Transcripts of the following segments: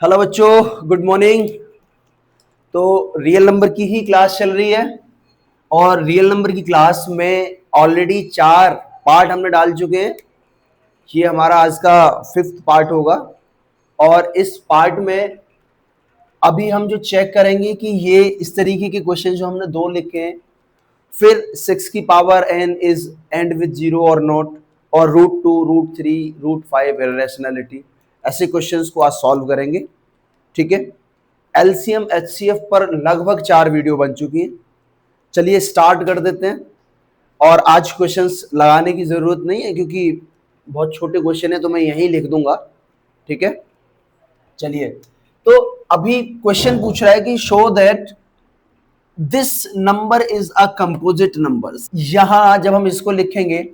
Hello बच्चों, good morning. तो real number की ही क्लास चल रही है और रियल नंबर की क्लास में ऑलरेडी 4 पार्ट हमने डाल चुके हैं। ये हमारा आज का 5th पार्ट होगा और इस पार्ट में अभी हम जो चेक करेंगे कि ये इस तरीके के क्वेश्चन जो हमने 2 लिखे हैं, फिर 6 की power n is and with 0 और नॉट, और √2, √3, √5 इरेशनैलिटी, ऐसे क्वेश्चंस को आज सॉल्व करेंगे। ठीक है। एलसीएम एचसीएफ पर लगभग 4 वीडियो बन चुकी हैं। चलिए स्टार्ट कर देते हैं। और आज क्वेश्चंस लगाने की जरूरत नहीं है क्योंकि बहुत छोटे क्वेश्चन है, तो मैं यहीं लिख दूंगा। ठीक है। चलिए, तो अभी क्वेश्चन पूछ रहा है कि show that this number is a composite number. यहां जब हम इसको लिखेंगे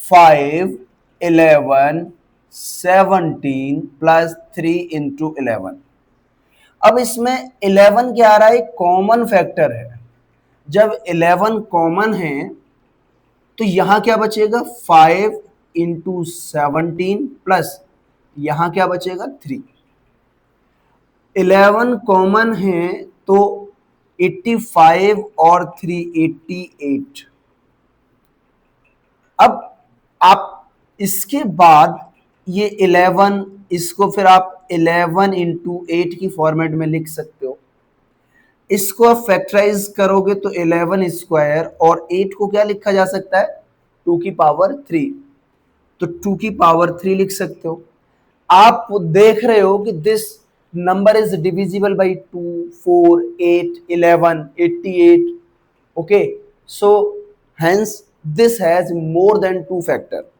5, 11, 17 प्लस 3 इंटू 11। अब इसमें 11 क्या आ रहा है? कॉमन फैक्टर है। जब 11 कॉमन है तो यहां क्या बचेगा? 5 इंटू 17 प्लस यहां क्या बचेगा? 3। 11 कॉमन है तो 85 और 3 88। अब आप इसके बाद ये 11, इसको फिर आप 11 इंटू 8 की फॉर्मेट में लिख सकते हो। इसको आप फैक्टराइज करोगे तो 11 स्क्वायर, और 8 को क्या लिखा जा सकता है? 2 की पावर 3, तो 2 की पावर 3 लिख सकते हो। आप देख रहे हो कि this number is divisible by 2, 4, 8, 11, 88। Okay, so hence this has more than 2 factor.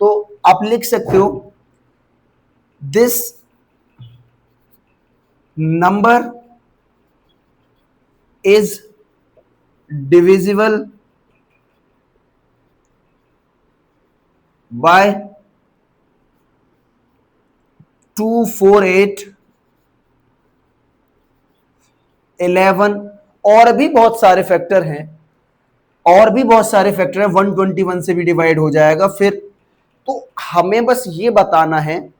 तो आप लिख सकते हो this number is divisible by 2, 4, 8, 11 और भी बहुत सारे फैक्टर हैं, और भी बहुत सारे फैक्टर हैं। 121 से भी डिवाइड हो जाएगा फिर। तो हमें बस ये बताना है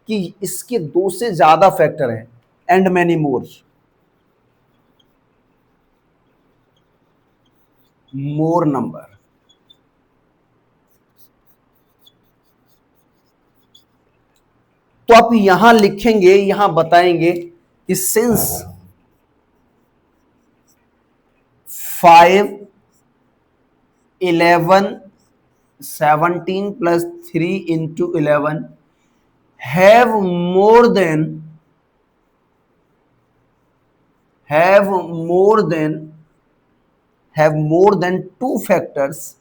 कि इसके 2 से ज्यादा फैक्टर हैं, एंड मैनी मोर नंबर। तो आप यहां लिखेंगे, यहां बताएंगे कि since 5, 11, 17 plus 3 into 11 have more than have more than have more than 2 factors,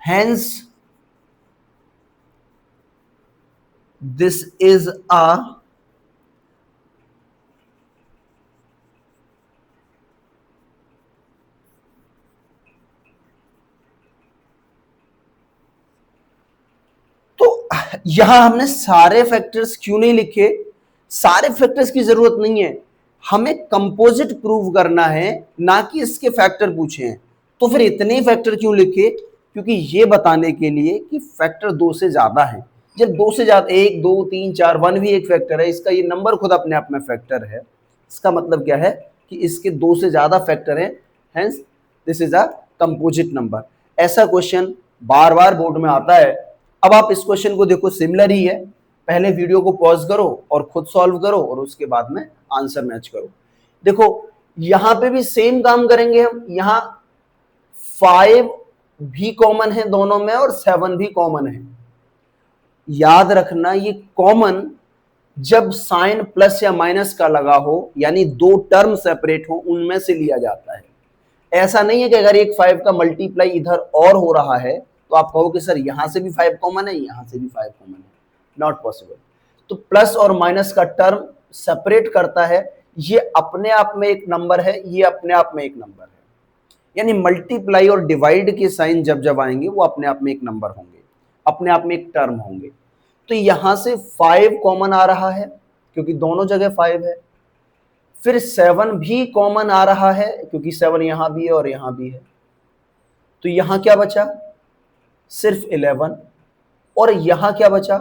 hence this is a तो यहां हमने सारे फैक्टर्स क्यों नहीं लिखे? सारे फैक्टर्स की जरूरत नहीं है, हमें कंपोजिट प्रूव करना है, ना कि इसके फैक्टर पूछे हैं। तो फिर इतने ही फैक्टर क्यों लिखे? क्योंकि ये बताने के लिए कि फैक्टर 2 से ज्यादा है। जब 2 से ज्यादा, 1, 2, 3, 4, 1 भी एक फैक्टर है, इसका ये नंबर खुद अपने आप में फैक्टर है। इसका मतलब क्या है कि इसके 2 से ज्यादा फैक्टर हैं, hence this is a composite number. ऐसा क्वेश्चन बार बार बोर्ड में आता है। अब आप इस क्वेश्चन को देखो, सिमिलर ही है। पहले वीडियो को पॉज करो और खुद सॉल्व करो, और उसके बाद में आंसर मैच करो। देखो यहां पे भी सेम काम करेंगे हम। यहां 5 भी कॉमन है दोनों में, और 7 भी कॉमन है। याद रखना, ये कॉमन जब साइन प्लस या माइनस का लगा हो, यानी 2 टर्म सेपरेट हो, उनमें से लिया जाता है। ऐसा नहीं है कि अगर एक 5 का मल्टीप्लाई इधर और हो रहा है तो आप कहो कि सर यहां से भी 5 कॉमन है, यहां से भी 5 कॉमन है। Not possible. तो प्लस और माइनस का टर्म सेपरेट करता है। ये अपने आप में एक नंबर है, ये अपने आप में एक नंबर है। यानी मल्टीप्लाई और डिवाइड के साइन जब जब आएंगे वो अपने आप में एक नंबर होंगे, अपने आप में एक टर्म होंगे। तो यहां से 5 कॉमन आ रहा है क्योंकि दोनों जगह 5 है। फिर 7 भी कॉमन आ रहा है क्योंकि 7 यहां भी है और यहां भी है। तो यहां क्या बचा? सिर्फ 11। और यहां क्या बचा,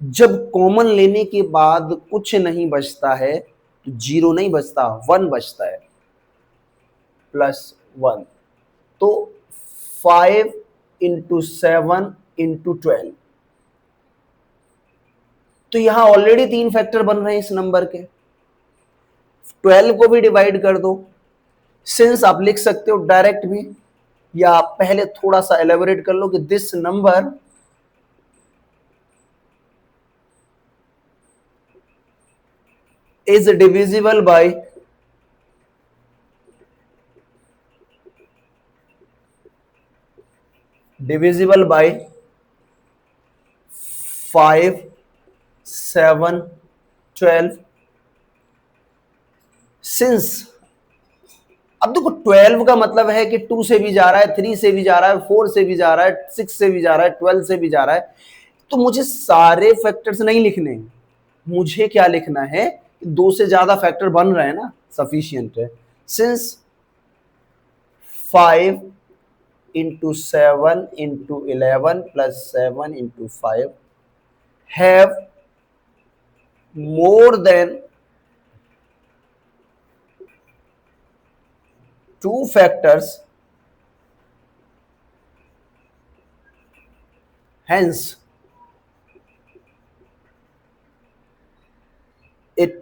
जब कॉमन लेने के बाद कुछ नहीं बचता है तो जीरो नहीं बचता, 1 बचता है, +1। तो 5 इंटू 7 इंटू 12, तो यहां ऑलरेडी 3 फैक्टर बन रहे हैं इस नंबर के। 12 को भी डिवाइड कर दो। सिंस आप लिख सकते हो डायरेक्ट भी, या पहले थोड़ा सा एलेबोरेट कर लो कि this number is divisible by divisible by 5, 7, 12। Since अब देखो 12 का मतलब है कि 2 से भी जा रहा है, 3 से भी जा रहा है, 4 से भी जा रहा है, 6 से भी जा रहा है, 12 से भी जा रहा है। तो मुझे सारे फैक्टर्स नहीं लिखने हैं, मुझे क्या लिखना है, 2 से ज्यादा फैक्टर बन रहे हैं ना, सफिशियंट है। Since 5 into 7 into 11 plus 7 into 5 have more than 2 factors, hence it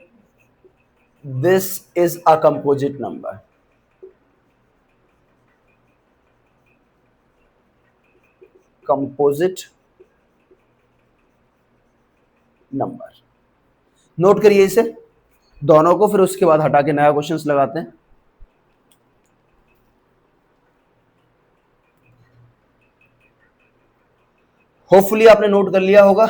this is a composite number। Composite number, note करिए इसे दोनों को, फिर उसके बाद हटा के नया क्वेश्चंस लगाते हैं। होपफुली आपने नोट कर लिया होगा।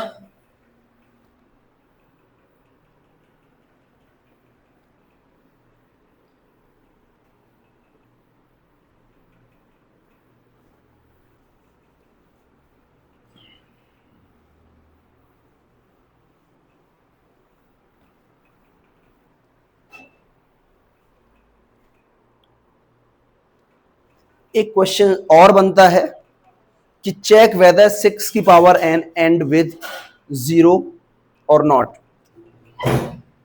एक क्वेश्चन और बनता है कि चेक वेदर 6 की पावर n एंड विद 0 और नॉट।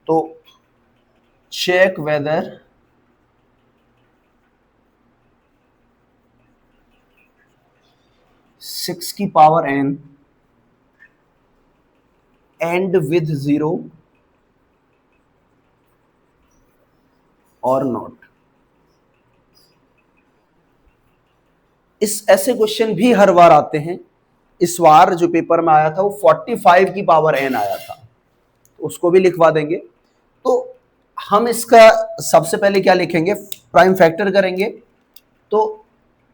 तो चेक वेदर 6 की पावर n एंड विद 0 और नॉट। इस ऐसे क्वेश्चन भी हर बार आते हैं। इस बार जो पेपर में आया था वो 45 की पावर n आया था, उसको भी लिखवा देंगे। तो हम इसका सबसे पहले क्या लिखेंगे, प्राइम फैक्टर करेंगे। तो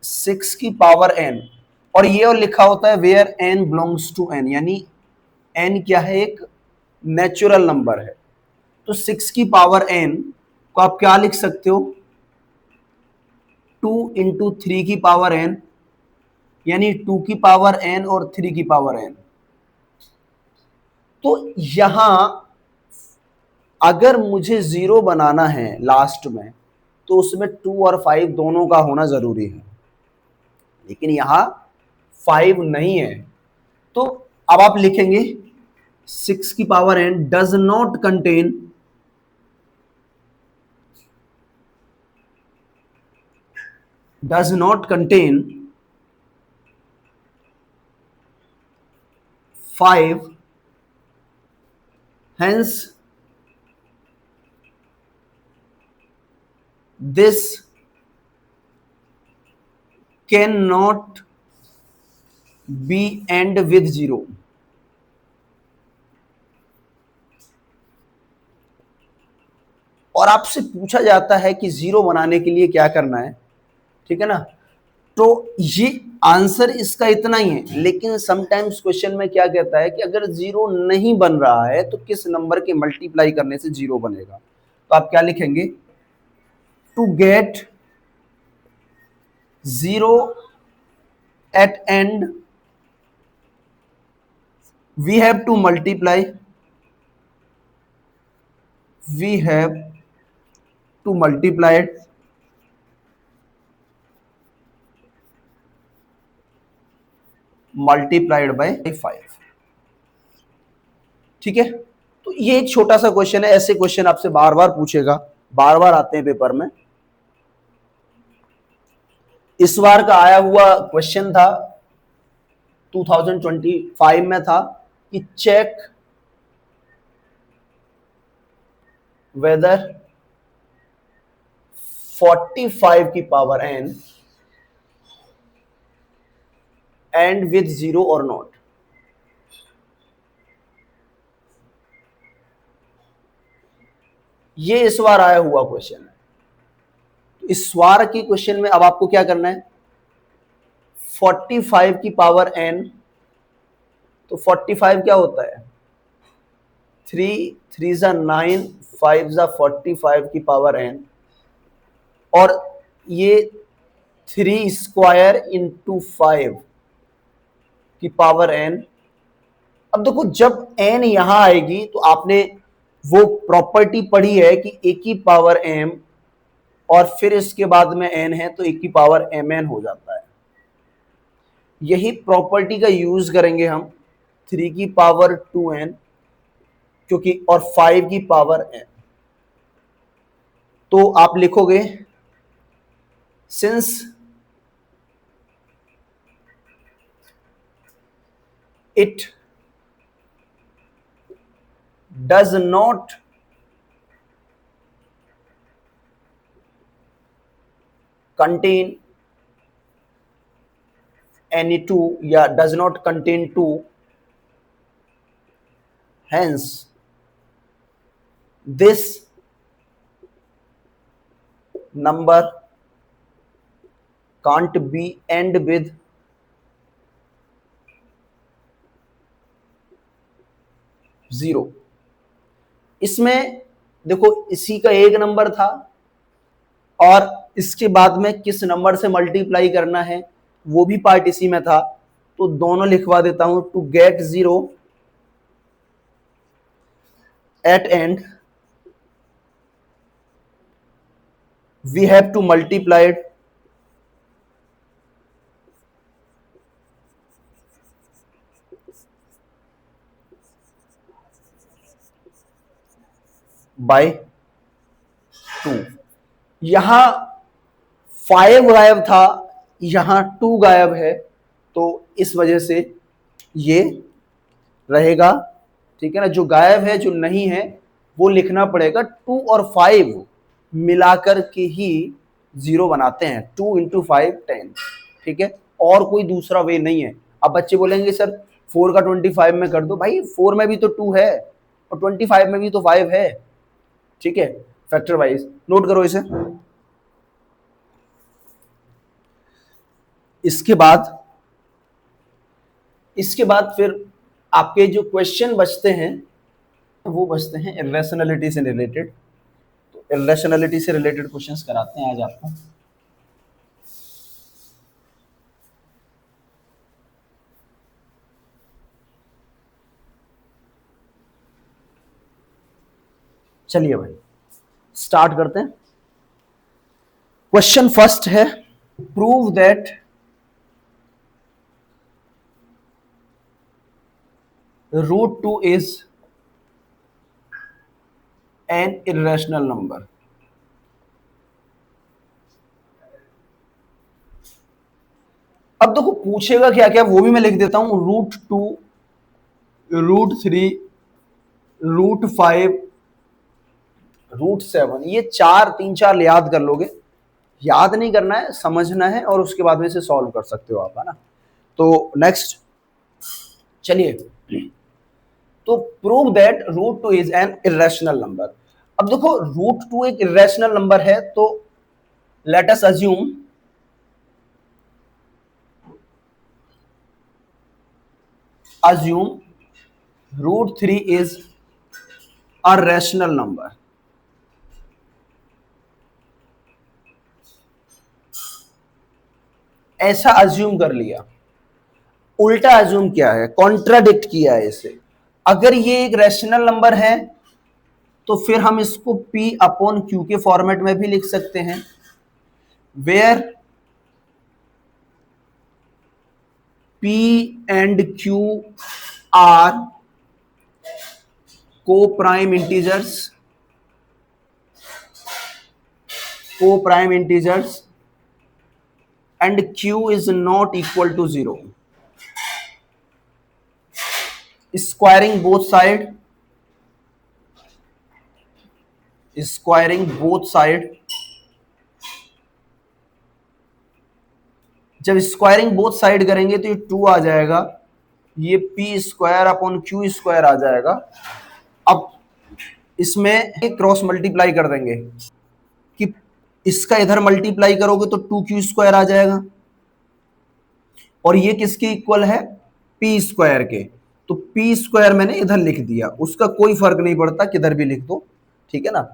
6 की पावर n, और ये और लिखा होता है where n belongs to n, यानी n क्या है, एक नेचुरल नंबर है। तो 6 की पावर n को आप क्या लिख सकते हो, 2 इंटू 3 की पावर n, यानी 2 की पावर n और 3 की पावर n। तो यहां अगर मुझे 0 बनाना है लास्ट में, तो उसमें 2 और 5 दोनों का होना जरूरी है, लेकिन यहां 5 नहीं है। तो अब आप लिखेंगे 6 की power n does not contain contain 5, hence this cannot be end with 0। और आपसे पूछा जाता है कि 0 बनाने के लिए क्या करना है, ठीक है ना। तो ये आंसर इसका इतना ही है, लेकिन समटाइम्स क्वेश्चन में क्या कहता है कि अगर 0 नहीं बन रहा है तो किस नंबर के मल्टीप्लाई करने से 0 बनेगा। तो आप क्या लिखेंगे, to get 0 at end we have to multiply it multiplied by 5। ठीक है, तो ये एक छोटा सा क्वेश्चन है, ऐसे क्वेश्चन आपसे बार बार पूछेगा, बार बार आते हैं पेपर में। इस बार का आया हुआ क्वेश्चन था 2025 में था कि चेक वेदर 45 की पावर n एंड विथ 0 और नॉट। ये इस बार आया हुआ क्वेश्चन है। इस बार की क्वेश्चन में अब आपको क्या करना है, 45 की पावर n, तो 45 क्या होता है, 3 3 जा 9, 5 जा 45 की पावर n, और ये 3 स्क्वायर इंटू 5 की पावर n। अब देखो जब n यहां आएगी तो आपने वो प्रॉपर्टी पढ़ी है कि a की पावर m और फिर इसके बाद में n है तो a की पावर mn हो जाता है। यही प्रॉपर्टी का यूज करेंगे हम 3 की पावर 2n क्योंकि और 5 की पावर n। तो आप लिखोगे since it does not contain any 2 या does not contain 2, hence this number can't be end with 0। इसमें देखो इसी का एक नंबर था और इसके बाद में किस नंबर से मल्टीप्लाई करना है वो भी पार्ट इसी में था, तो दोनों लिखवा देता हूं। To get 0 at end we have to multiply it by 2। यहां 5 गायब था, यहां 2 गायब है, तो इस वजह से ये रहेगा। ठीक है ना, जो गायब है जो नहीं है वो लिखना पड़ेगा। 2 और 5 मिलाकर के ही 0 बनाते हैं। 2 इंटू 5 10। ठीक है, और कोई दूसरा वे नहीं है। अब बच्चे बोलेंगे सर 4 का 25 में कर दो, भाई 4 में भी तो 2 है और 25 में भी तो 5 है। ठीक है, फैक्टर वाइज नोट करो इसे। इसके बाद फिर आपके जो क्वेश्चन बचते हैं वो बचते हैं इर्रेशनैलिटी से रिलेटेड। तो इर्रेशनैलिटी से रिलेटेड क्वेश्चंस कराते हैं आज आपको। चलिए भाई स्टार्ट करते हैं। क्वेश्चन फर्स्ट है, prove that √2 is an irrational number। अब देखो पूछेगा क्या क्या वो भी मैं लिख देता हूं। √2, √3, √5, √7, ये 3-4 याद कर लोगे। याद नहीं करना है, समझना है और उसके बाद में इसे सॉल्व कर सकते हो आप, है ना। तो नेक्स्ट चलिए, तो prove that √2 is N irrational number. अब देखो √2 एक इर्रेशनल नंबर है, तो late us assume √3 is a rational number. ऐसा अज्यूम कर लिया। उल्टा अज्यूम क्या है, कॉन्ट्राडिक्ट किया है इसे। अगर ये एक रैशनल नंबर है तो फिर हम इसको P/Q के फॉर्मेट में भी लिख सकते हैं, where P and Q are co-prime integers, and Q is not equal to 0. Squaring both side, जब स्क्वायरिंग बोथ साइड करेंगे तो ये 2 आ जाएगा, ये p square upon q square आ जाएगा। अब इसमें क्रॉस मल्टीप्लाई कर देंगे कि इसका इधर मल्टीप्लाई करोगे तो 2q स्क्वायर आ जाएगा, और ये किसके इक्वल है, पी स्क्वायर के। तो पी स्क्वायर मैंने इधर लिख दिया, उसका कोई फर्क नहीं पड़ता किधर भी लिख दो, ठीक है ना।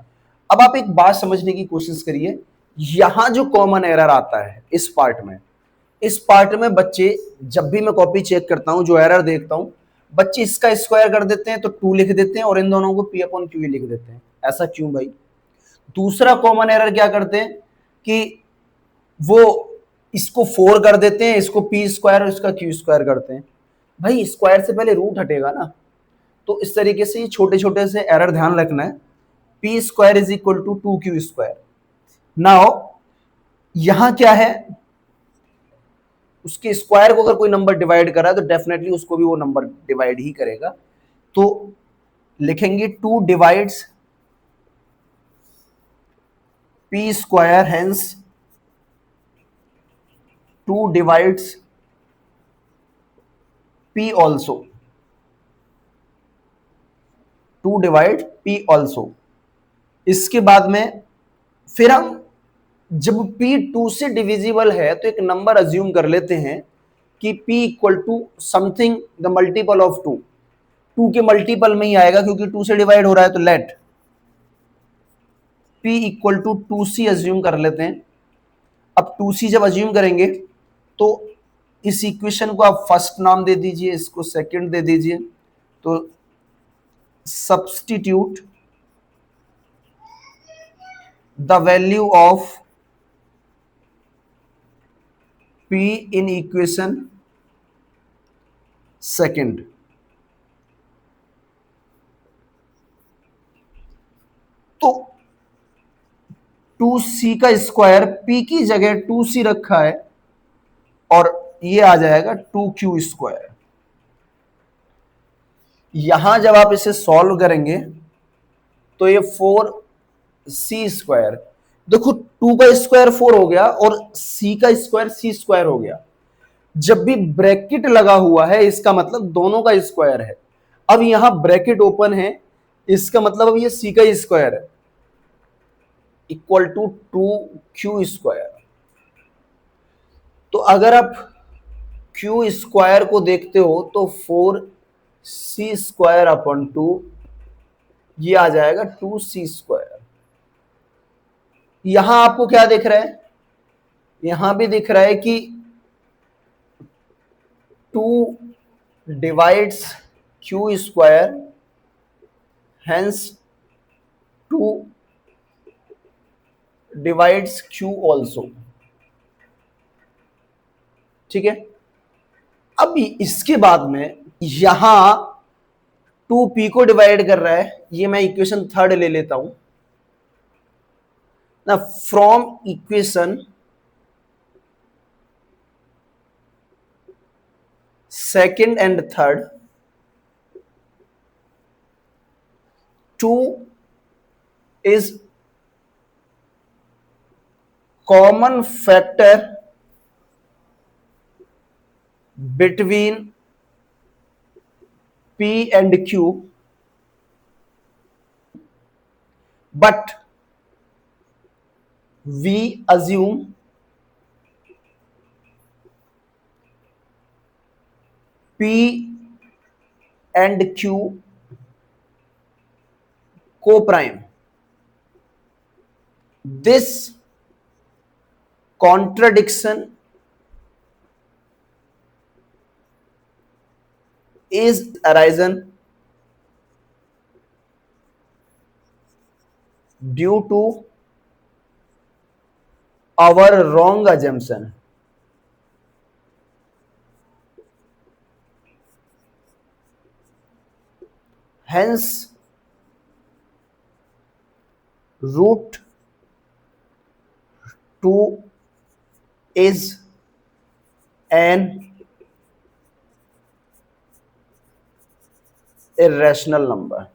अब आप एक बात समझने की कोशिश करिए, यहां जो कॉमन एरर आता है इस पार्ट में बच्चे, जब भी मैं कॉपी चेक करता हूं, जो एरर देखता हूं, बच्चे इसका स्क्वायर कर देते हैं तो 2 लिख देते हैं और इन दोनों को पी अपॉन क्यू लिख देते हैं। ऐसा क्यों भाई? दूसरा कॉमन एरर क्या करते हैं कि वो इसको 4 कर देते हैं, इसको पी स्क्वायर और इसका क्यू स्क्वायर करते हैं। भाई स्क्वायर से पहले रूट हटेगा ना, तो इस तरीके से छोटे छोटे से एरर ध्यान रखना है। P square is equal to 2q square. Now यहां क्या है, उसके स्क्वायर को अगर कोई नंबर डिवाइड कर रहा है तो डेफिनेटली उसको भी वो नंबर डिवाइड ही करेगा। तो लिखेंगे 2 divides P square, hence 2 divides p also, 2 divide p also। इसके बाद में फिर हम जब p 2 से डिविजिबल है तो एक नंबर अज्यूम कर लेते हैं कि p equal to something the multiple of 2, 2 के मल्टीपल में ही आएगा क्योंकि 2 से डिवाइड हो रहा है, तो let p equal to 2c assume कर लेते हैं। अब 2c जब अज्यूम करेंगे तो इस इक्वेशन को आप फर्स्ट नाम दे दीजिए, इसको सेकंड दे दीजिए। तो substitute the value of p in equation second. तो 2c का स्क्वायर p की जगह 2c रखा है और ये आ जाएगा 2q स्क्वायर। यहां जब आप इसे सॉल्व करेंगे तो ये 4c स्क्वायर, देखो 2 का स्क्वायर 4 हो गया और c का स्क्वायर c स्क्वायर हो गया। जब भी ब्रैकेट लगा हुआ है इसका मतलब दोनों का स्क्वायर है। अब यहां ब्रैकेट ओपन है, इसका मतलब अब ये c का स्क्वायर है इक्वल टू 2q स्क्वायर। तो अगर आप q स्क्वायर को देखते हो तो 4c स्क्वायर अपॉन 2, ये आ जाएगा 2c स्क्वायर। यहां आपको क्या दिख रहा है, यहां भी दिख रहा है कि 2 divides q square, hence 2 divides q also, ठीक है। अब इसके बाद में यहां 2p को डिवाइड कर रहा है, ये मैं इक्वेशन थर्ड ले लेता हूं ना। From equation second and third, 2 is common factor between p and q, but we assume p and q co-prime. This contradiction is arisen due to our wrong assumption. Hence root 2 is an irrational number.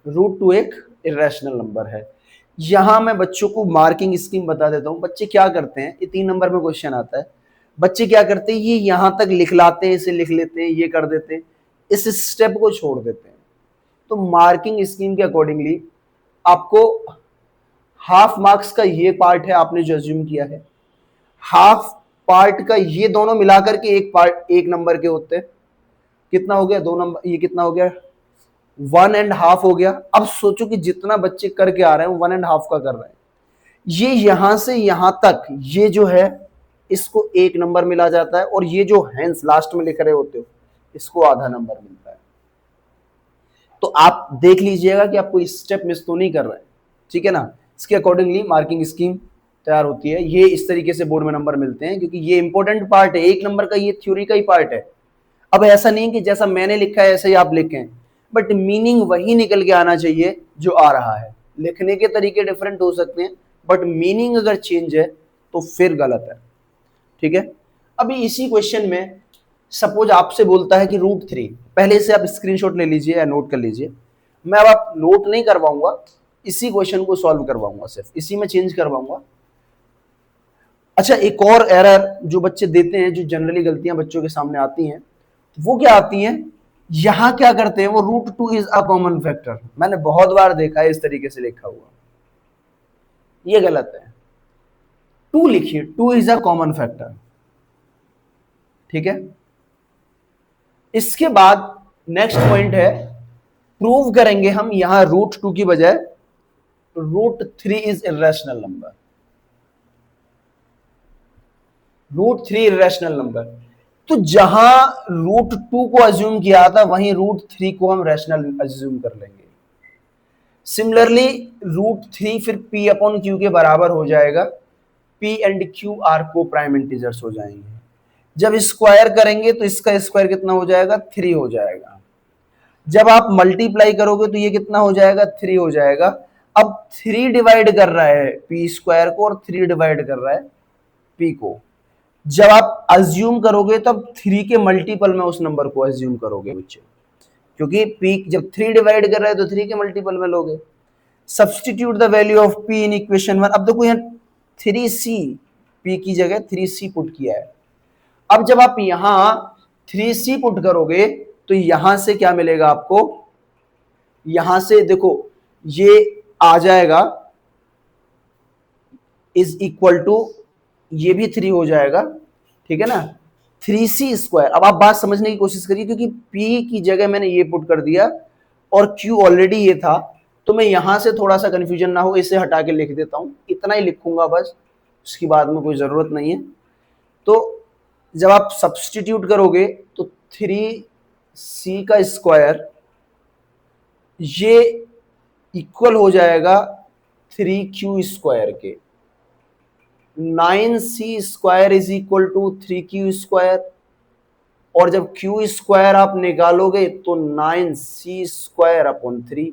Root 2 एक irrational number है। यहां मैं बच्चों को marking scheme बता देता हूं। बच्चे क्या करते हैं, ये 3 नंबर में क्वेश्चन आता है, बच्चे क्या करते हैं, ये यहां तक लिख लाते हैं, इसे लिख लेते हैं, ये कर देते हैं, इस स्टेप को छोड़ देते हैं। तो मार्किंग स्कीम के अकॉर्डिंगली आपको हाफ मार्क्स का ये पार्ट है, आपने जो अज्यूम किया है, हाफ पार्ट का ये दोनों मिलाकर के एक पार्ट 1 नंबर के होते हैं। कितना हो गया, 2 नंबर, ये कितना हो गया, 1.5 हो गया। अब सोचो कि जितना बच्चे करके आ रहे हैं 1.5 का कर रहे हैं, ये यहां से यहां तक ये जो है इसको 1 नंबर मिला जाता है, और ये जो हैंस लास्ट में लिख रहे होते हो इसको आधा नंबर मिलता है। तो आप देख लीजिएगा कि आप कोई स्टेप मिस तो नहीं कर रहे हैं, ठीक है ना। इसके अकॉर्डिंगली मार्किंग स्कीम तैयार होती है। ये इस तरीके से बोर्ड में नंबर मिलते हैं, क्योंकि ये इंपॉर्टेंट पार्ट है, 1 नंबर का ये थ्योरी का ही पार्ट है। अब ऐसा नहीं कि जैसा मैंने लिखा है ऐसा ही आप लिखें, बट मीनिंग वही निकल के आना चाहिए जो आ रहा है। लिखने के तरीके डिफरेंट हो सकते हैं, बट मीनिंग अगर चेंज है तो फिर गलत है, ठीक है। अभी इसी क्वेश्चन में सपोज आपसे बोलता है कि रूट 3, पहले से आप स्क्रीनशॉट ले लीजिए या नोट कर लीजिए। मैं अब आप नोट नहीं करवाऊंगा, इसी क्वेश्चन को सॉल्व करवाऊंगा, सिर्फ इसी में चेंज करवाऊंगा। अच्छा, एक और एरर जो बच्चे देते हैं, जो जनरली गलतियां बच्चों के सामने आती हैं, वो क्या आती हैं, यहां क्या करते हैं वो, root 2 is a common factor. मैंने बहुत बार देखा है इस तरीके से लिखा हुआ, ये गलत है। 2 लिखिए, 2 इज अ कॉमन फैक्टर, ठीक है। इसके बाद नेक्स्ट पॉइंट है, प्रूव करेंगे हम यहां रूट 2 की बजाय root 3 is irrational number. Root 3 irrational number, तो जहां रूट 2 को अज्यूम किया था वहीं रूट 3 को हम रैशनल अज्यूम कर लेंगे। सिमिलरली रूट 3 फिर p अपॉन क्यू के बराबर हो जाएगा, p एंड q आर को प्राइम इंटीजर्स हो जाएंगे। जब स्क्वायर करेंगे तो इसका स्क्वायर कितना हो जाएगा, 3 हो जाएगा। जब आप मल्टीप्लाई करोगे तो ये कितना हो जाएगा, 3 हो जाएगा। अब 3 डिवाइड कर रहा है p स्क्वायर को और 3 डिवाइड कर रहा है p को। जब आप अज्यूम करोगे तब 3 के मल्टीपल में उस नंबर को अज्यूम करोगे बच्चे, क्योंकि p जब 3 डिवाइड कर रहा है तो 3 के मल्टीपल में लोगे। Substitute the value of p in equation 1। अब देखो यहाँ 3c, p की जगह 3c पुट किया है। अब जब आप यहां 3c पुट करोगे तो यहां से क्या मिलेगा आपको, यहां से देखो ये आ जाएगा इज इक्वल टू, ये भी 3 हो जाएगा, ठीक है ना, 3c स्क्वायर। अब आप बात समझने की कोशिश करिए, क्योंकि p की जगह मैंने ये पुट कर दिया और q ऑलरेडी ये था, तो मैं यहां से थोड़ा सा कंफ्यूजन ना हो इसे हटा के लिख देता हूं, इतना ही लिखूंगा बस, उसकी बाद में कोई जरूरत नहीं है। तो जब आप सब्सटीट्यूट करोगे तो 3c का स्क्वायर ये इक्वल हो जाएगा 3q स्क्वायर के। 9c square is equal to 3q square, और जब q स्क्वायर आप निकालोगे तो 9c स्क्वायर अपॉन 3,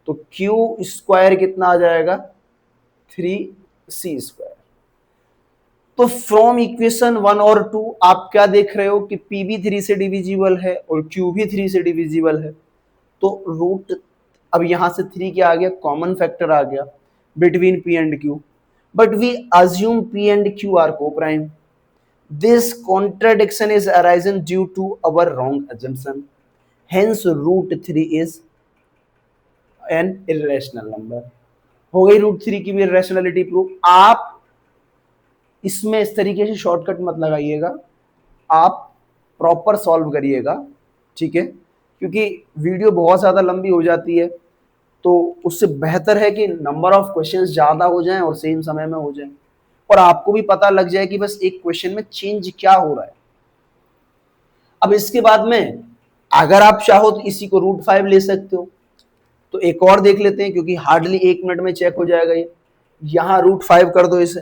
तो q स्क्वायर कितना आ जाएगा, 3c स्क्वायर। तो फ्रॉम इक्वेशन 1 और 2 आप क्या देख रहे हो कि p भी 3 से डिविजिबल है और q भी 3 से डिविजिबल है। तो रूट, अब यहां से 3 क्या आ गया, कॉमन फैक्टर आ गया between p and q, but we assume p and q are co-prime. This contradiction is arisen due to our wrong assumption. Hence root 3 is an irrational number. हो गई रूट 3 की भी irrationality प्रूफ। आप इसमें इस तरीके से शॉर्टकट मत लगाइएगा, आप प्रॉपर सॉल्व करिएगा, ठीक है, क्योंकि वीडियो बहुत ज्यादा लंबी हो जाती है, तो उससे बेहतर है कि नंबर ऑफ क्वेश्चंस ज्यादा हो जाएं और सेम समय में हो जाएं, और आपको भी पता लग जाए कि बस एक क्वेश्चन में चेंज क्या हो रहा है। अब इसके बाद में अगर आप चाहो तो इसी को रूट 5 ले सकते हो। तो एक और देख लेते हैं, क्योंकि हार्डली 1 मिनट में चेक हो जाएगा ये। यहां रूट 5 कर दो इसे,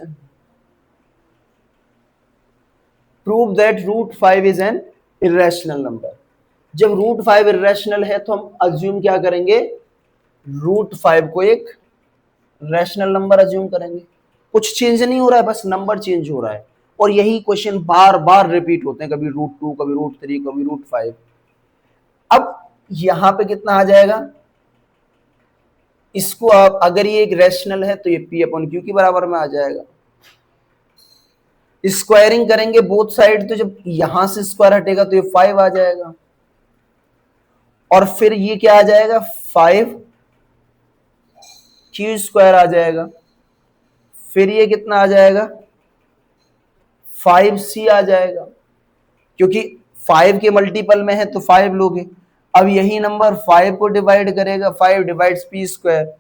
prove that root 5 is an irrational number. जब रूट 5 इरेशनल है तो हम अज्यूम क्या करेंगे, रूट 5 को एक रैशनल नंबर अज्यूम करेंगे। कुछ चेंज नहीं हो रहा है, बस नंबर चेंज हो रहा है। और यही क्वेश्चन बार बार रिपीट होते हैं, कभी रूट 2, कभी रूट 3, कभी रूट 5। अब यहां पे कितना आ जाएगा, इसको आप अगर ये एक रैशनल है तो ये पी अपॉन क्यू के बराबर में आ जाएगा। स्क्वायरिंग करेंगे बोथ साइड, तो जब यहां से स्क्वायर हटेगा तो ये 5 आ जाएगा, और फिर ये क्या आ जाएगा, 5 क्यू स्क्वायर आ जाएगा। फिर ये कितना आ जाएगा, 5c आ जाएगा, क्योंकि 5 के मल्टीपल में है तो 5 लोगे। अब यही नंबर 5 को डिवाइड करेगा, 5 divides P square,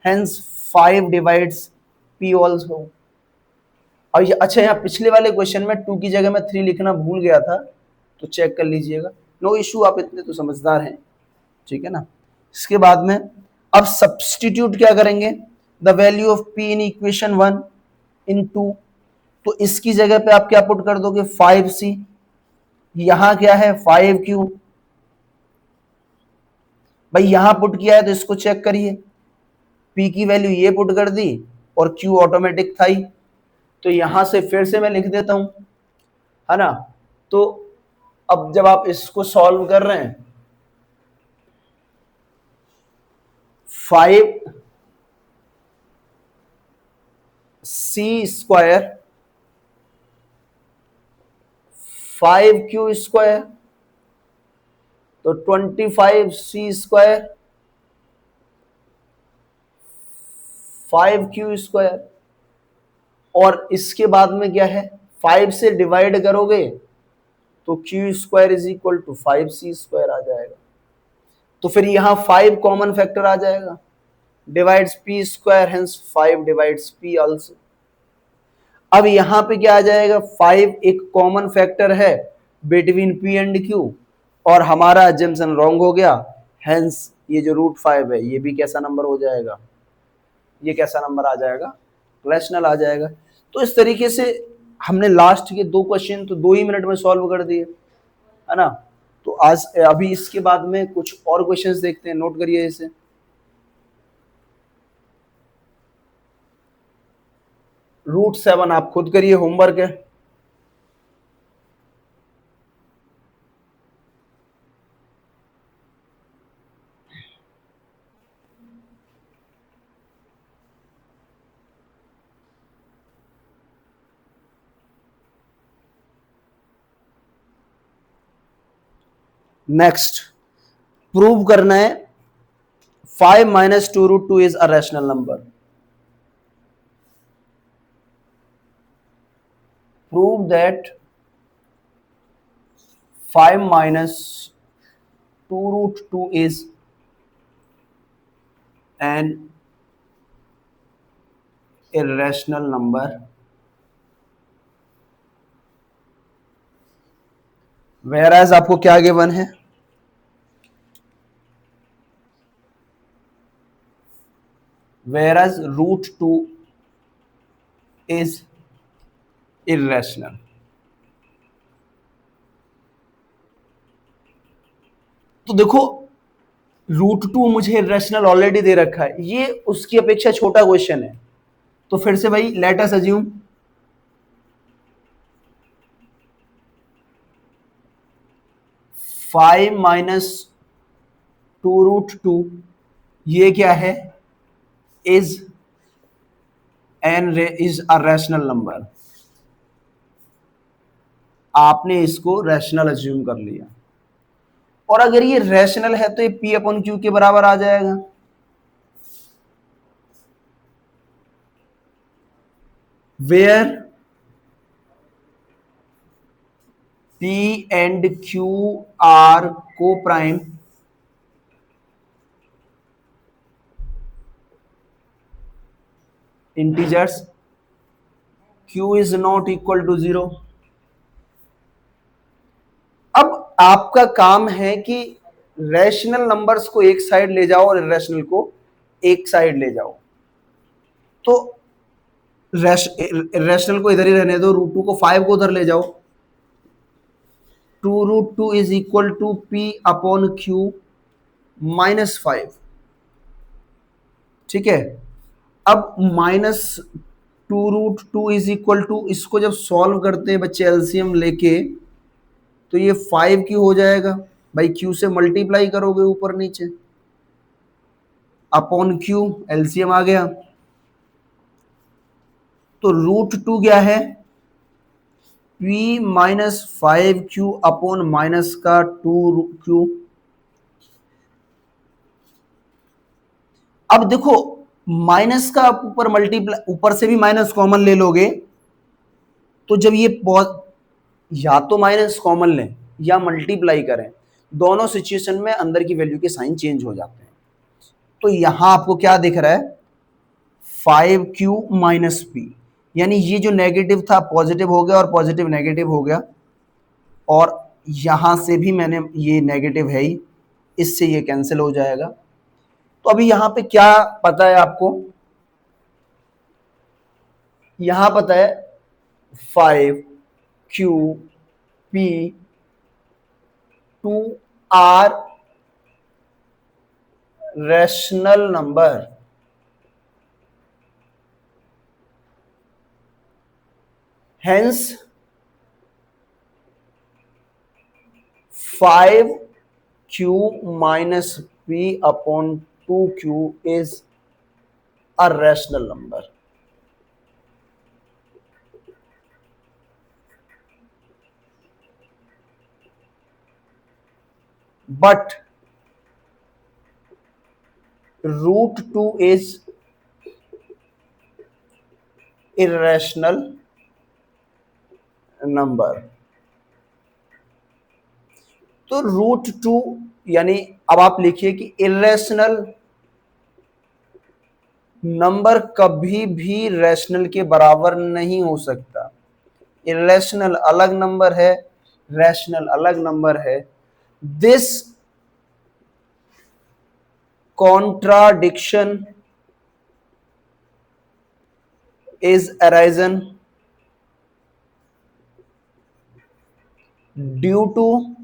hence 5 divides P also. और अच्छा, यहाँ पिछले वाले क्वेश्चन में 2 की जगह मैं 3 लिखना भूल गया था, तो चेक कर लीजिएगा। नो इशू, आप इतने तो समझदार हैं, ठीक है ना। इसके बाद में अब सब्स्टिट्यूट क्या करेंगे, the value of P in equation 1 इन 2, तो इसकी जगह पे आप क्या पुट कर दोगे, 5c। यहां क्या है, 5q। भाई यहां पुट किया है तो इसको चेक करिए, p की वैल्यू ये पुट कर दी और q ऑटोमेटिक था ही, तो यहां से फिर से मैं लिख देता हूं, है ना। तो अब जब आप इसको सॉल्व कर रहे हैं, 5c स्क्वायर 5q स्क्वायर, तो 25c स्क्वायर 5q स्क्वायर, और इसके बाद में क्या है, 5 से डिवाइड करोगे तो q square is equal to 5c square आ जाएगा। तो फिर यहां 5 कॉमन फैक्टर आ जाएगा, divides p square, hence 5 divides p also. अब यहां पे क्या आ जाएगा, 5 एक कॉमन फैक्टर है बिटवीन p एंड q, और हमारा अजम्पशन रॉन्ग हो गया, हेंस ये जो रूट 5 है ये भी कैसा नंबर हो जाएगा, ये कैसा नंबर आ जाएगा, रैशनल आ जाएगा। तो इस तरीके से हमने लास्ट के 2 क्वेश्चन तो 2 ही मिनट में सॉल्व कर दिए, है ना। तो आज अभी इसके बाद में कुछ और क्वेश्चंस देखते हैं, नोट करिए इसे। रूट 7 आप खुद करिए, होमवर्क है। नेक्स्ट प्रूव करना है 5 minus 2 root 2 is a rational number. Prove that 5 minus 2 root 2 is an irrational number whereas आपको क्या गिवन है, whereas रूट 2 is irrational। तो देखो रूट 2 मुझे irrational ऑलरेडी दे रखा है, ये उसकी अपेक्षा छोटा क्वेश्चन है, तो फिर से भाई let us assume 5 minus 2 root 2 ये क्या है, इज अ रैशनल नंबर। आपने इसको रैशनल अज्यूम कर लिया, और अगर ये रैशनल है तो ये p अपॉन क्यू के बराबर आ जाएगा। Where p and q are को prime integers, q is not equal to 0। अब आपका काम है कि रैशनल नंबर्स को एक साइड ले जाओ और इरेशनल को एक साइड ले जाओ। तो रैशनल को इधर ही रहने दो, रूट 2 को 5 को उधर ले जाओ, 2√2 is equal to P upon Q -5। ठीक है, अब -2√2 इज इक्वल टू, इसको जब सॉल्व करते हैं बच्चे एलसीएम लेके, तो ये 5 क्यू हो जाएगा भाई, क्यू से मल्टीप्लाई करोगे ऊपर नीचे, अपॉन क्यू, एलसीएम आ गया। तो √2 क्या है, P -5Q अपॉन माइनस का 2Q। अब देखो माइनस का आप ऊपर मल्टीप्लाई, ऊपर से भी माइनस कॉमन ले लोगे, तो जब ये या तो माइनस कॉमन लें या मल्टीप्लाई करें, दोनों सिचुएशन में अंदर की वैल्यू के साइन चेंज हो जाते हैं। तो यहां आपको क्या दिख रहा है, 5Q माइनस P, यानी ये जो नेगेटिव था पॉजिटिव हो गया और पॉजिटिव नेगेटिव हो गया, और यहां से भी मैंने, ये नेगेटिव है ही, इससे ये कैंसिल हो जाएगा। तो अभी यहां पे क्या पता है आपको, यहां पता है 5Q P 2 are rational number. Hence 5Q minus P upon 2Q is a rational number. But √2 is irrational number. तो √2 यानी, अब आप लिखिए कि इरेशनल नंबर कभी भी रैशनल के बराबर नहीं हो सकता। इरेशनल अलग नंबर है, रैशनल अलग नंबर है। This contradiction is arisen due to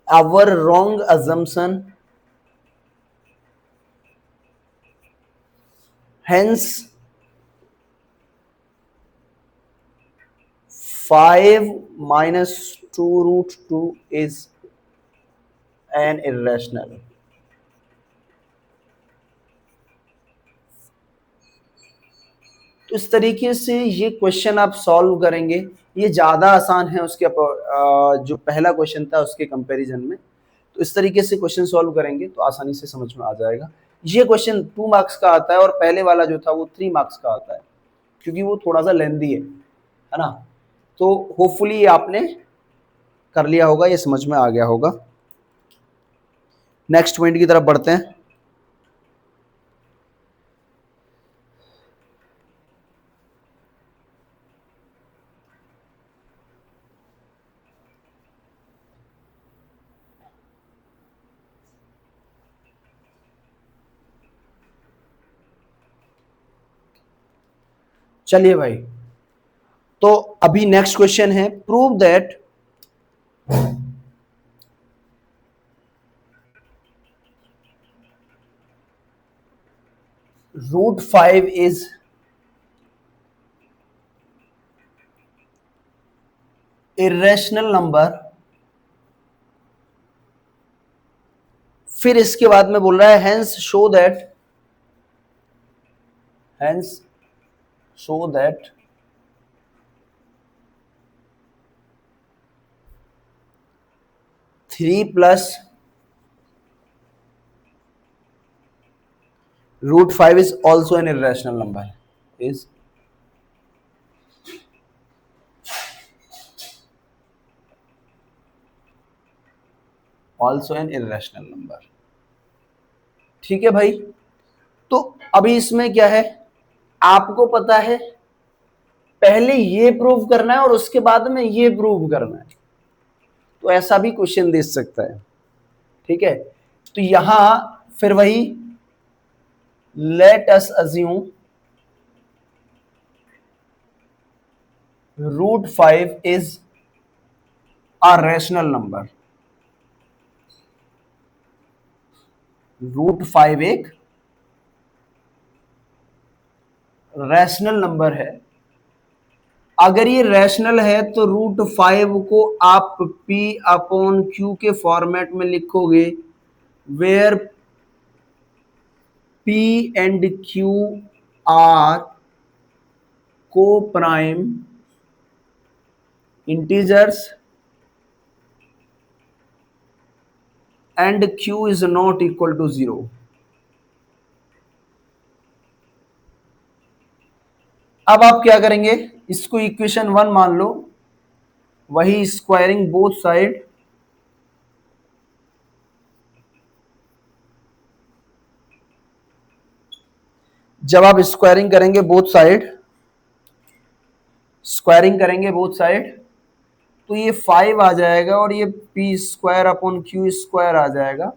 our wrong assumption. Hence 5 minus 2√2 is an irrational. तो इस तरीके से ये क्वेश्चन आप सॉल्व करेंगे, ये ज़्यादा आसान है उसके जो पहला क्वेश्चन था उसके कंपैरिजन में। तो इस तरीके से क्वेश्चन सॉल्व करेंगे तो आसानी से समझ में आ जाएगा। ये क्वेश्चन 2 मार्क्स का आता है और पहले वाला जो था वो 3 मार्क्स का आता है, क्योंकि वो थोड़ा सा लेंदी है ना। तो होपफुली आपने कर लिया होगा, ये समझ में आ गया होगा। नेक्स्ट पॉइंट की तरफ बढ़ते हैं। चलिए भाई, तो अभी नेक्स्ट क्वेश्चन है, prove that √5 is irrational number. फिर इसके बाद में बोल रहा है hence show that 3 plus √5 is also an irrational number. Is also an irrational number. ठीक है भाई, तो अभी इसमें क्या है, आपको पता है पहले ये प्रूव करना है और उसके बाद में ये प्रूव करना है। तो ऐसा भी क्वेश्चन दे सकता है, ठीक है। तो यहां फिर वही, let us assume root 5 is a rational number. Root 5 एक रैशनल नंबर है। अगर ये रैशनल है तो रूट 5 को आप p अपॉन q के फॉर्मेट में लिखोगे, where p and q are को prime integers and q is not equal to 0। अब आप क्या करेंगे, इसको इक्वेशन 1 मान लो, वही स्क्वायरिंग बोथ साइड, जब आप स्क्वायरिंग करेंगे बोथ साइड, स्क्वायरिंग करेंगे बोथ साइड, तो ये 5 आ जाएगा और ये p square upon q square आ जाएगा,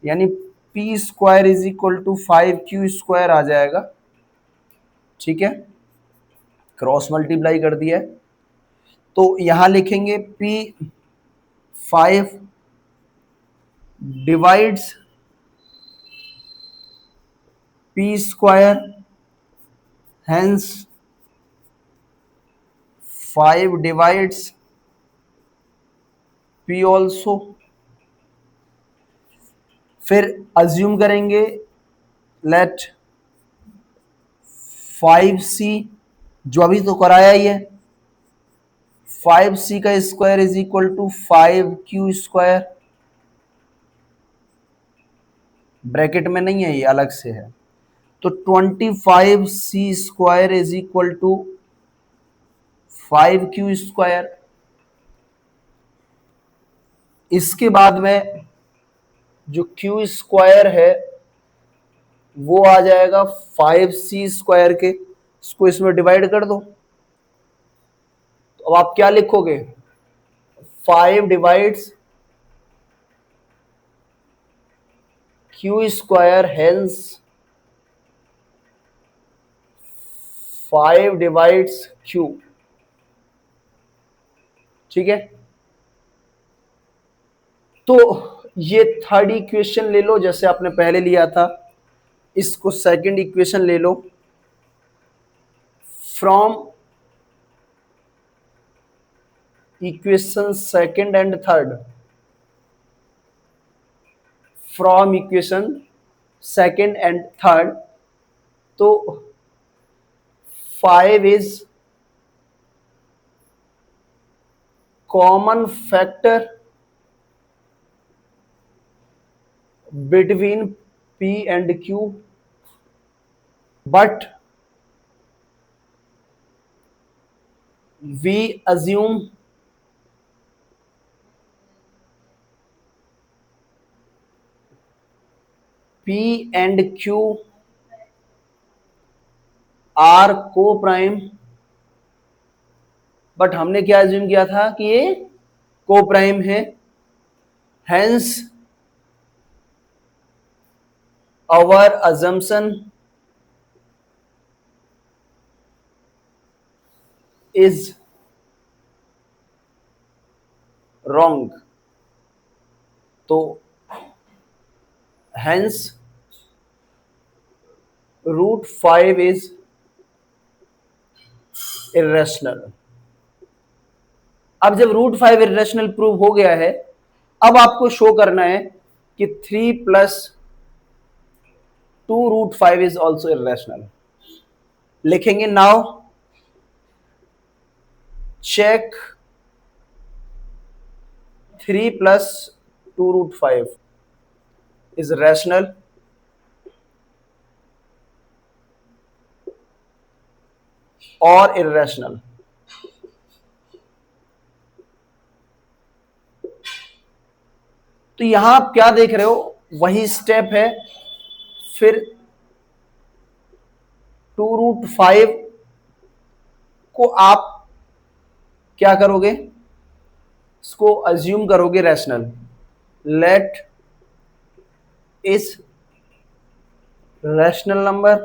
यानी p square is equal to 5q² आ जाएगा। ठीक है, क्रॉस मल्टीप्लाई कर दिया है, तो यहां लिखेंगे p5 divides p square, hence 5 divides p also. फिर अज्यूम करेंगे, लेट 5c, जो अभी तो कराया ही है, 5c का square is equal to 5q², bracket में नहीं है, ये अलग से है, तो 25c² is equal to 5q²। इसके बाद में जो q² है वो आ जाएगा 5c² के, इसको इसमें डिवाइड कर दो, तो अब आप क्या लिखोगे, 5 divides q², hence 5 divides q। ठीक है, तो ये थर्ड इक्वेशन ले लो जैसे आपने पहले लिया था, इसको सेकंड इक्वेशन ले लो, from equation second and third, from equation second and third, तो 5 is common factor between p and q, but we assume p and q are को प्राइम, बट हमने क्या अज्यूम किया था कि ये को प्राइम है, hence our assumption is wrong, तो हेंस रूट 5 इज इरेशनल। अब जब रूट 5 इरेशनल प्रूव हो गया है, अब आपको शो करना है कि 3 plus 2 root 5 is also irrational. लिखेंगे now check 3 plus 2 root 5 is rational और इरेशनल। तो यहां आप क्या देख रहे हो, वही स्टेप है, फिर 2 रूट 5 को आप क्या करोगे, इसको अज्यूम करोगे रैशनल, लेट इस रैशनल नंबर,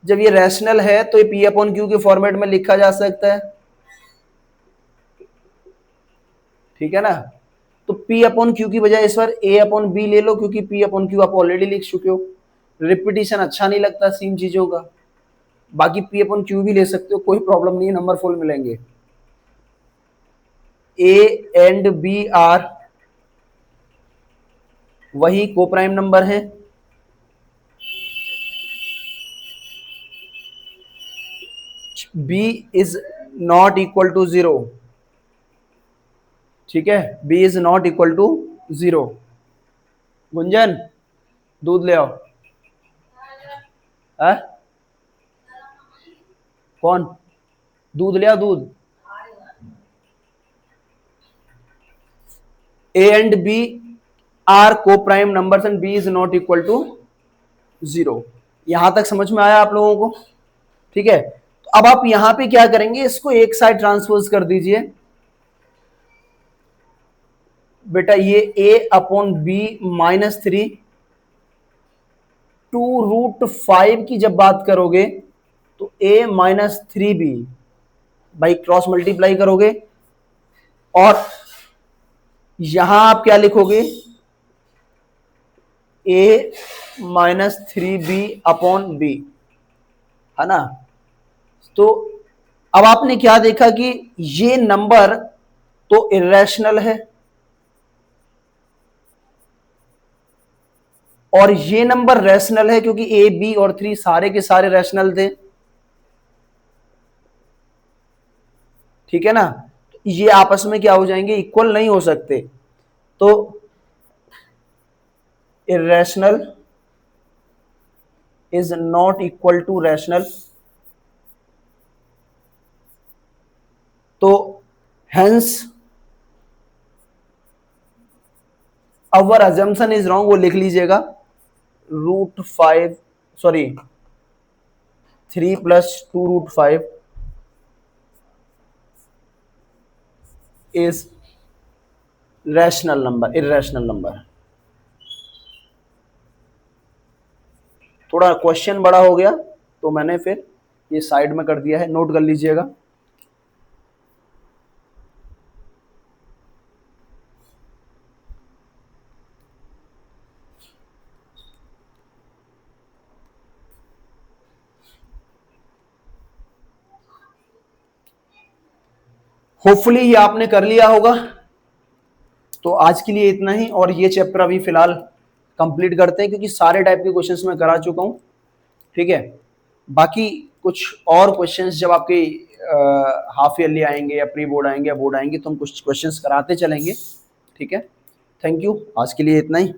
जब ये रैशनल है तो ये P अपॉन क्यू के फॉर्मेट में लिखा जा सकता है, ठीक है ना। तो P अपॉन क्यू की बजाय इस बार A अपॉन बी ले लो, क्योंकि P अपॉन क्यू आप ऑलरेडी लिख चुके हो, रिपीटिशन अच्छा नहीं लगता सेम चीजों का। बाकी P अपॉन क्यू भी ले सकते हो, कोई प्रॉब्लम नहीं है, नंबर फुल मिलेंगे। A एंड B आर वही कोप्राइम नंबर है, B is not equal to 0, ठीक है, B is not equal to 0। Gunjan दूध ले आओ। है? कौन? दूध ले आओ दूध। A एंड B आर को prime numbers and B is not equal to 0। यहां तक समझ में आया आप लोगों को? ठीक है, तो अब आप यहां पे क्या करेंगे, इसको एक साइड ट्रांसपोज कर दीजिए बेटा। ये A अपॉन बी माइनस 3 2√5 की जब बात करोगे तो A माइनस 3B भाई क्रॉस मल्टीप्लाई करोगे और यहां आप क्या लिखोगे, A minus 3B upon B, है ना। तो अब आपने क्या देखा कि ये नंबर तो इरेशनल है और ये नंबर रैशनल है, क्योंकि A, B और 3 सारे के सारे रैशनल थे, ठीक है ना। ये आपस में क्या हो जाएंगे, इक्वल नहीं हो सकते। तो irrational is not equal to rational, तो hence our assumption is wrong, वो लिख लीजिएगा। √5 sorry 3 + 2√5 is rational number, irrational number. थोड़ा क्वेश्चन बड़ा हो गया तो मैंने फिर ये साइड में कर दिया है, नोट कर लीजिएगा। होपफुली ये आपने कर लिया होगा। तो आज के लिए इतना ही, और ये चैप्टर अभी फिलहाल कंप्लीट करते हैं क्योंकि सारे टाइप के क्वेश्चंस मैं करा चुका हूं, ठीक है। बाकी कुछ और क्वेश्चंस जब आपके हाफ ईयरली आएंगे या प्री बोर्ड आएंगे या बोर्ड आएंगे तो हम कुछ क्वेश्चंस कराते चलेंगे, ठीक है। थैंक यू, आज के लिए इतना ही।